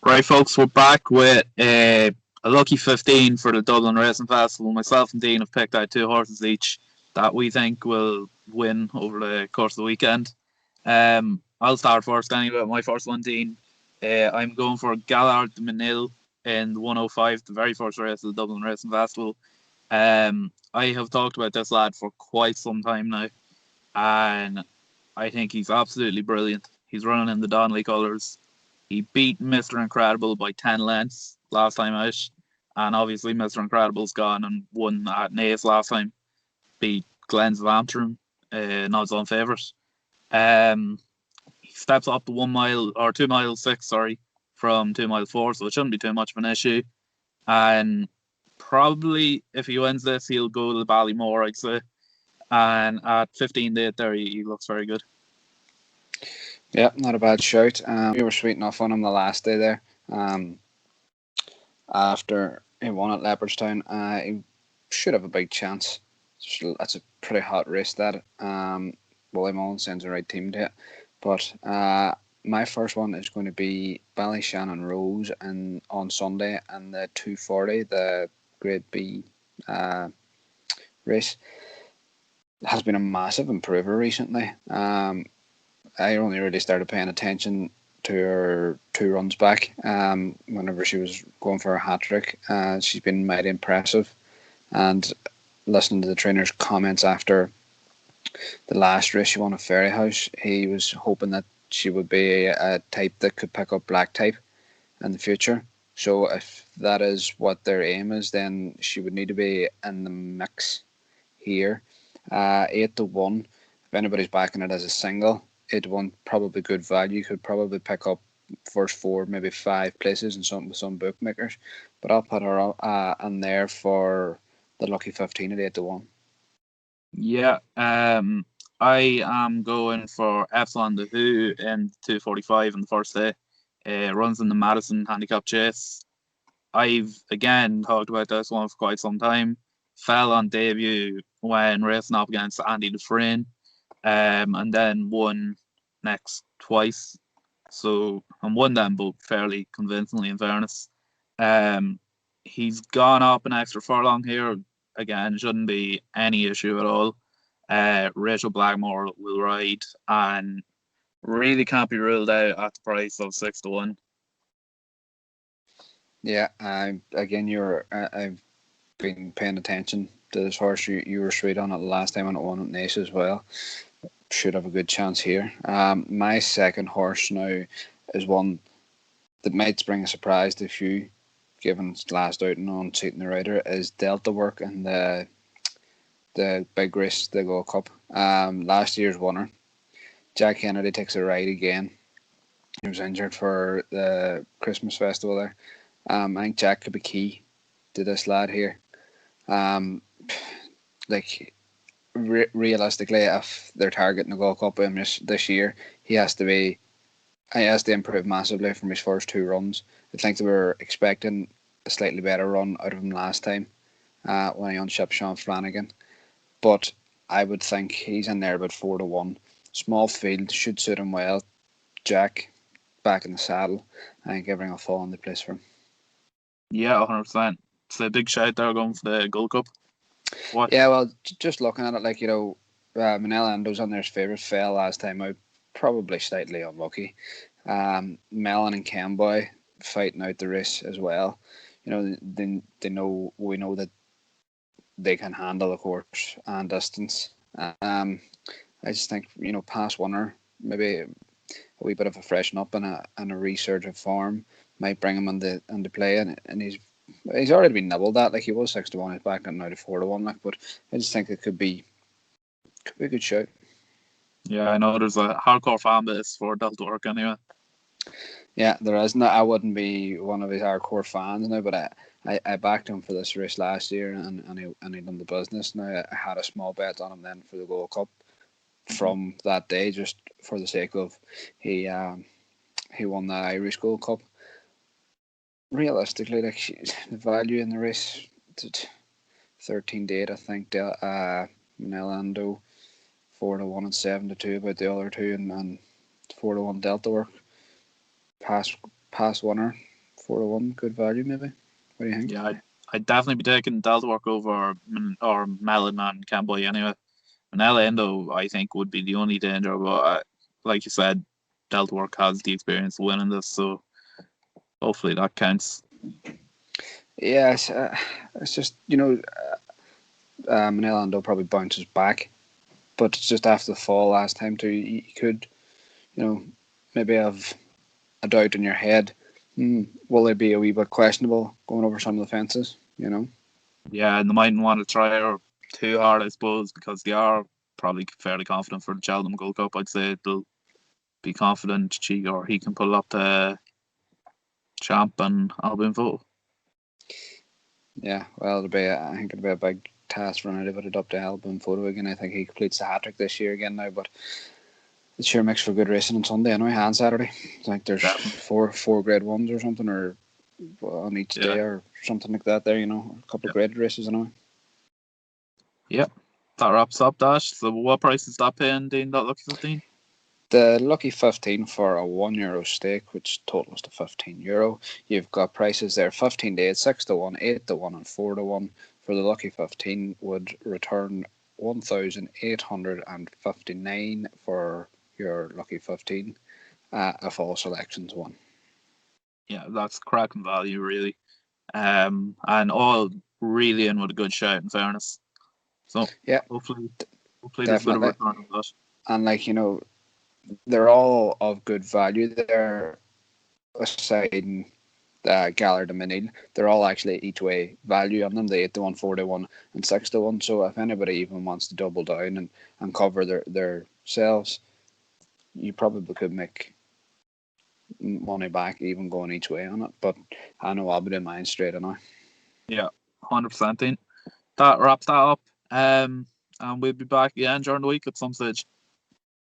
Right, folks, we're back with a lucky 15 for the Dublin Racing Festival. Myself and Dean have picked out two horses each that we think will win over the course of the weekend. I'll start first anyway. My first one, Dean. I'm going for Gallard de Menil in the 105, the very first race of the Dublin Racing Festival. I have talked about this lad for quite some time now, and I think he's absolutely brilliant. He's running in the Donnelly colours. He beat Mr. Incredible by 10 lengths last time out. And obviously, Mr. Incredible's gone and won at Naas last time. Beat Glens of Antrim, not his own favourite. He steps up to 1 mile, or 2 mile 6, sorry, from 2 mile 4, so it shouldn't be too much of an issue. And probably, if he wins this, he'll go to the Ballymore, I'd say. And at 15 date there, he looks very good. Yeah, not a bad shout. We were sweet enough on him the last day there. After he won at Leopardstown, he should have a big chance. That's a pretty hot race, that. Willie Mullen sends the right team to it. But my first one is going to be Ballyshannon Rose on Sunday, and the 240, the Grade B race, has been a massive improver recently. I only really started paying attention to her 2 runs back whenever she was going for a hat-trick. She's been mighty impressive, and listening to the trainer's comments after the last race she won at Ferryhouse, he was hoping that she would be a type that could pick up black type in the future. So if that is what their aim is, then she would need to be in the mix here. 8-1, if anybody's backing it as a single, 8-1, probably good value. Could probably pick up first 4, maybe 5 places in some bookmakers. But I'll put her in there for the lucky 15 at 8-1. Yeah, I am going for Epsilon the Who in 245 in the first day. Runs in the Madison Handicap Chase. I've again talked about this one for quite some time. Fell on debut when racing up against Andy Dufresne, and then won next twice. So and won them both fairly convincingly, in fairness. He's gone up an extra furlong here. Again, shouldn't be any issue at all. Rachel Blackmore will ride and really can't be ruled out at the price of 6-1. Yeah, again, I've been paying attention to this horse. You were straight on it last time, and it won at Naas as well. Should have a good chance here. My second horse now is one that might spring a surprise to a few, given its last outing on Seating the Rider, is Delta Work in the big race, the Gold Cup. Last year's winner, Jack Kennedy, takes a ride again. He was injured for the Christmas festival there. I think Jack could be key to this lad here. Realistically, if they're targeting the Gold Cup this year, he has to improve massively from his first 2 runs. I think they were expecting a slightly better run out of him last time when he unshipped Sean Flanagan. But I would think he's in there about 4-1. Small field should suit him well. Jack back in the saddle. I think everything will fall into place for him. Yeah, 100%. It's a big shout there going for the Gold Cup. What? Yeah, well, just looking at it, Manel Ando's on their favourite, fell last time out, probably slightly unlucky. Mellon and Camboy fighting out the race as well. We know that they can handle the course and distance. I just think, past winner, maybe a wee bit of a freshen up and a resurge of form might bring him into play, and he's already been nibbled at. He was 6-1, he's back now to 4-1. But I just think it could be a good shout. Yeah, I know there's a hardcore fan base for Delta Work anyway. Yeah, there is. I wouldn't be one of his hardcore fans now, but I backed him for this race last year, and he done the business. Now I had a small bet on him then for the Gold Cup from that day, just for the sake of he won the Irish Gold Cup. Realistically, the value in the race, 13-8, I think. Manelando 4-1 and 7-2 about the other two, and 4-1 Delta Work. Past winner. 4-1, good value maybe. What do you think? Yeah, I'd definitely be taking Delta Work over or Mellon and Camboy anyway. And Endo, I think, would be the only danger. But like you said, Delta Work has the experience of winning this, so hopefully that counts. Yes, it's just Manel probably bounces back, but it's just after the fall last time too. You could, maybe have a doubt in your head. Will they be a wee bit questionable going over some of the fences? Yeah, and they mightn't want to try her too hard, I suppose, because they are probably fairly confident for the Cheltenham Gold Cup. I'd say they'll be confident he can pull up the champ and Albion Vote. Yeah, well, I think it'll be a big task running it up to Albion Photo again. I think he completes the hat trick this year again now, but it sure makes for good racing on Sunday anyway, and Saturday. I think there's four grade ones or something, or on each day or something like that. There, a couple of graded races anyway. Yep, that wraps up that. So, what price is that paying, Dean? That Lucky 15? The Lucky 15 for a €1 stake, which totals to €15. You've got prices there 15 to 8, 6 to 1, 8 to 1, and 4 to 1. For the Lucky 15 would return 1,859 for your Lucky 15 if all selections won. Yeah, that's cracking value, really. And all really in with a good shout, in fairness. So, yeah, hopefully there's a bit of a return on that. And, they're all of good value there, aside Gallard and Manil. They're all actually each way value on them, the 8 to 1, 4 to 1, and 6 to 1. So if anybody even wants to double down and cover their sales, you probably could make money back even going each way on it. But I know I'll be doing mine straight enough. Yeah, 100%. That wraps that up. And we'll be back again during the week at some stage.